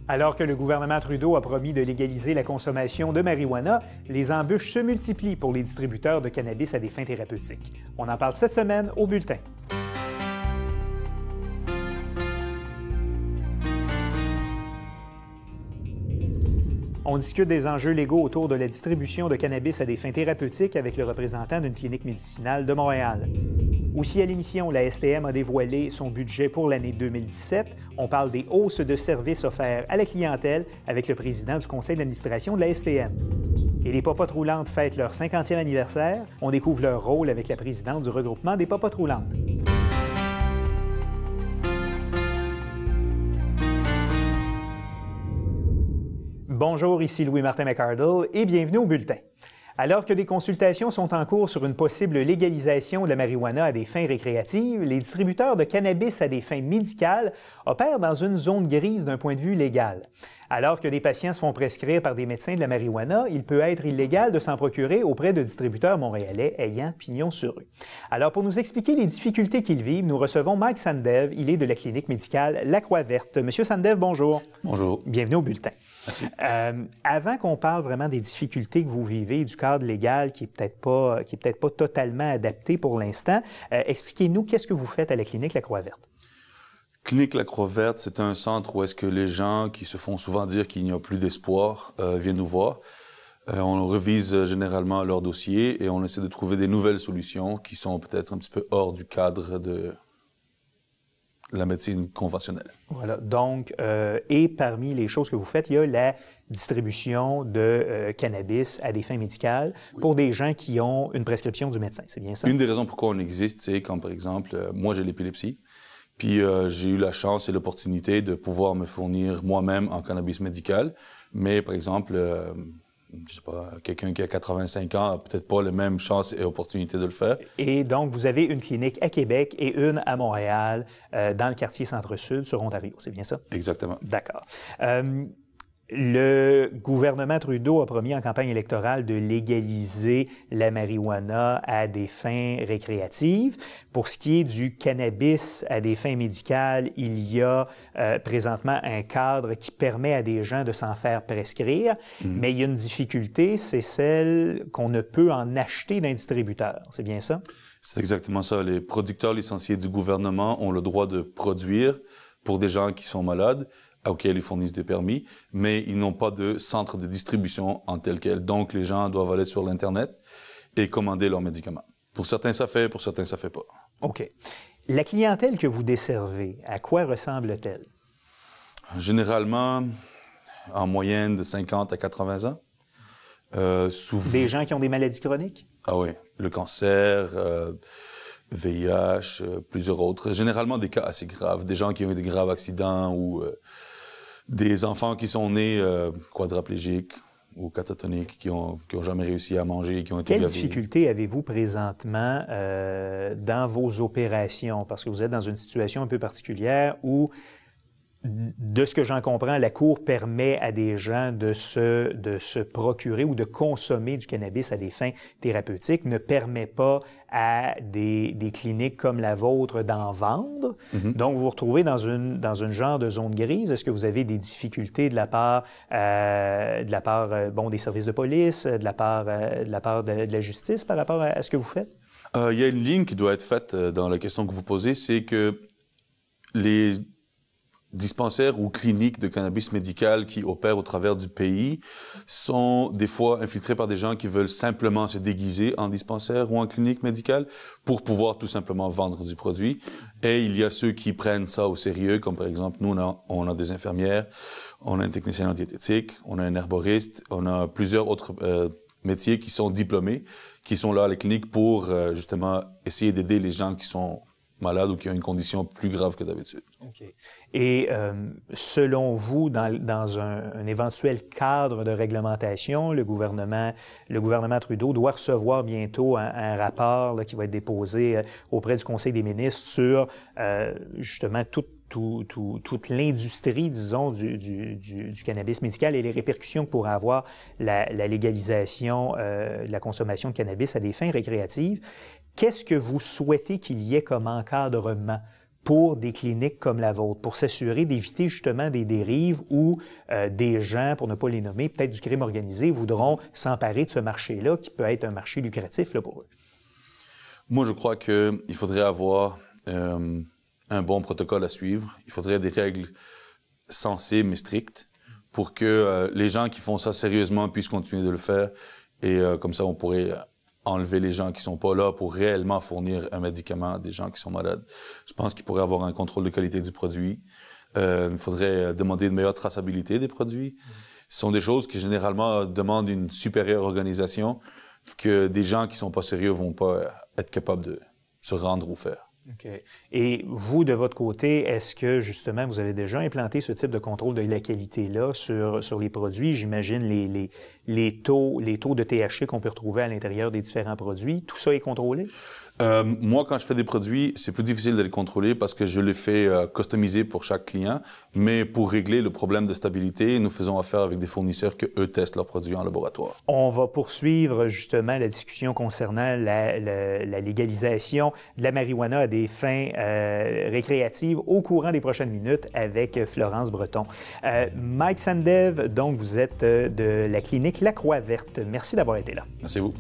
Alors que le gouvernement Trudeau a promis de légaliser la consommation de marijuana, les embûches se multiplient pour les distributeurs de cannabis à des fins thérapeutiques. On en parle cette semaine au Bulletin. On discute des enjeux légaux autour de la distribution de cannabis à des fins thérapeutiques avec le représentant d'une clinique médicinale de Montréal. Aussi à l'émission, la STM a dévoilé son budget pour l'année 2017. On parle des hausses de services offerts à la clientèle avec le président du conseil d'administration de la STM. Et les popotes roulantes fêtent leur 50e anniversaire. On découvre leur rôle avec la présidente du regroupement des popotes roulantes. Bonjour, ici Louis-Martin McArdle et bienvenue au Bulletin. Alors que des consultations sont en cours sur une possible légalisation de la marijuana à des fins récréatives, les distributeurs de cannabis à des fins médicales opèrent dans une zone grise d'un point de vue légal. Alors que des patients se font prescrire par des médecins de la marijuana, il peut être illégal de s'en procurer auprès de distributeurs montréalais ayant pignon sur rue. Alors, pour nous expliquer les difficultés qu'ils vivent, nous recevons Mike Sandev. Il est de la clinique médicale La Croix-Verte. Monsieur Sandev, bonjour. Bonjour. Bienvenue au Bulletin. Merci. Avant qu'on parle vraiment des difficultés que vous vivez, du cadre légal qui n'est peut-être pas totalement adapté pour l'instant, expliquez-nous qu'est-ce que vous faites à la clinique La Croix-Verte. Clinique La Croix-Verte, c'est un centre où est-ce que les gens qui se font souvent dire qu'il n'y a plus d'espoir viennent nous voir. On revise généralement leur dossier et on essaie de trouver des nouvelles solutions qui sont peut-être un petit peu hors du cadre de la médecine conventionnelle. Voilà. Donc, et parmi les choses que vous faites, il y a la distribution de cannabis à des fins médicales pour des gens qui ont une prescription du médecin. C'est bien ça? Une des raisons pourquoi on existe, c'est quand, par exemple, moi j'ai l'épilepsie, puis j'ai eu la chance et l'opportunité de pouvoir me fournir moi-même en cannabis médical. Mais, par exemple, je sais pas, quelqu'un qui a 85 ans n'a peut-être pas la même chance et opportunité de le faire. Et donc, vous avez une clinique à Québec et une à Montréal, dans le quartier Centre-Sud, sur Ontario. C'est bien ça? Exactement. D'accord. Le gouvernement Trudeau a promis en campagne électorale de légaliser la marijuana à des fins récréatives. Pour ce qui est du cannabis à des fins médicales, il y a présentement un cadre qui permet à des gens de s'en faire prescrire, mais il y a une difficulté, c'est celle qu'on ne peut en acheter d'un distributeur. C'est bien ça? C'est exactement ça. Les producteurs licenciés du gouvernement ont le droit de produire pour des gens qui sont malades, auxquels ils fournissent des permis, mais ils n'ont pas de centre de distribution en tel quel. Donc, les gens doivent aller sur l'Internet et commander leurs médicaments. Pour certains, ça fait, pour certains, ça fait pas. OK. La clientèle que vous desservez, à quoi ressemble-t-elle? Généralement, en moyenne de 50 à 80 ans. Des gens qui ont des maladies chroniques? Ah oui, le cancer, VIH, plusieurs autres. Généralement des cas assez graves, des gens qui ont eu des graves accidents ou des enfants qui sont nés quadraplégiques ou catatoniques, qui ont jamais réussi à manger, qui ont été Quelles difficultés avez-vous présentement dans vos opérations? Parce que vous êtes dans une situation un peu particulière où, de ce que j'en comprends, la Cour permet à des gens de se procurer ou de consommer du cannabis à des fins thérapeutiques, ne permet pas à des cliniques comme la vôtre d'en vendre. Donc, vous vous retrouvez dans une genre de zone grise. Est-ce que vous avez des difficultés de la part des services de police, de la part de la justice par rapport à ce que vous faites? Il y a une ligne qui doit être faite dans la question que vous posez, c'est que les dispensaires ou cliniques de cannabis médical qui opèrent au travers du pays sont des fois infiltrés par des gens qui veulent simplement se déguiser en dispensaire ou en clinique médicale pour pouvoir tout simplement vendre du produit. Et il y a ceux qui prennent ça au sérieux, comme par exemple, nous, on a des infirmières, on a un technicien en diététique, on a un herboriste, on a plusieurs autres métiers qui sont diplômés, qui sont là à la clinique pour justement essayer d'aider les gens qui sont malades ou qui ont une condition plus grave que d'habitude. OK. Et selon vous, dans un éventuel cadre de réglementation, le gouvernement Trudeau doit recevoir bientôt un rapport là, qui va être déposé auprès du Conseil des ministres sur justement toute l'industrie, disons, du cannabis médical et les répercussions que pourrait avoir la légalisation de la consommation de cannabis à des fins récréatives. Qu'est-ce que vous souhaitez qu'il y ait comme encadrement pour des cliniques comme la vôtre, pour s'assurer d'éviter justement des dérives où des gens, pour ne pas les nommer, peut-être du crime organisé, voudront s'emparer de ce marché-là, qui peut être un marché lucratif là, pour eux? Moi, je crois qu'il faudrait avoir un bon protocole à suivre. Il faudrait des règles sensées mais strictes pour que les gens qui font ça sérieusement puissent continuer de le faire. Et comme ça, on pourrait enlever les gens qui ne sont pas là pour réellement fournir un médicament à des gens qui sont malades. Je pense qu'il pourrait y avoir un contrôle de qualité du produit. Il faudrait demander une meilleure traçabilité des produits. Ce sont des choses qui, généralement, demandent une supérieure organisation que des gens qui ne sont pas sérieux ne vont pas être capables de se rendre ou faire. OK. Et vous, de votre côté, est-ce que, justement, vous avez déjà implanté ce type de contrôle de la qualité-là sur les produits? J'imagine les taux de THC qu'on peut retrouver à l'intérieur des différents produits. Tout ça est contrôlé? Moi, quand je fais des produits, c'est plus difficile de les contrôler parce que je les fais customiser pour chaque client. Mais pour régler le problème de stabilité, nous faisons affaire avec des fournisseurs que eux testent leurs produits en laboratoire. On va poursuivre justement la discussion concernant la légalisation de la marijuana à des fins récréatives au courant des prochaines minutes avec Florence Breton. Mike Sandev, donc vous êtes de la clinique La Croix Verte. Merci d'avoir été là. Merci à vous.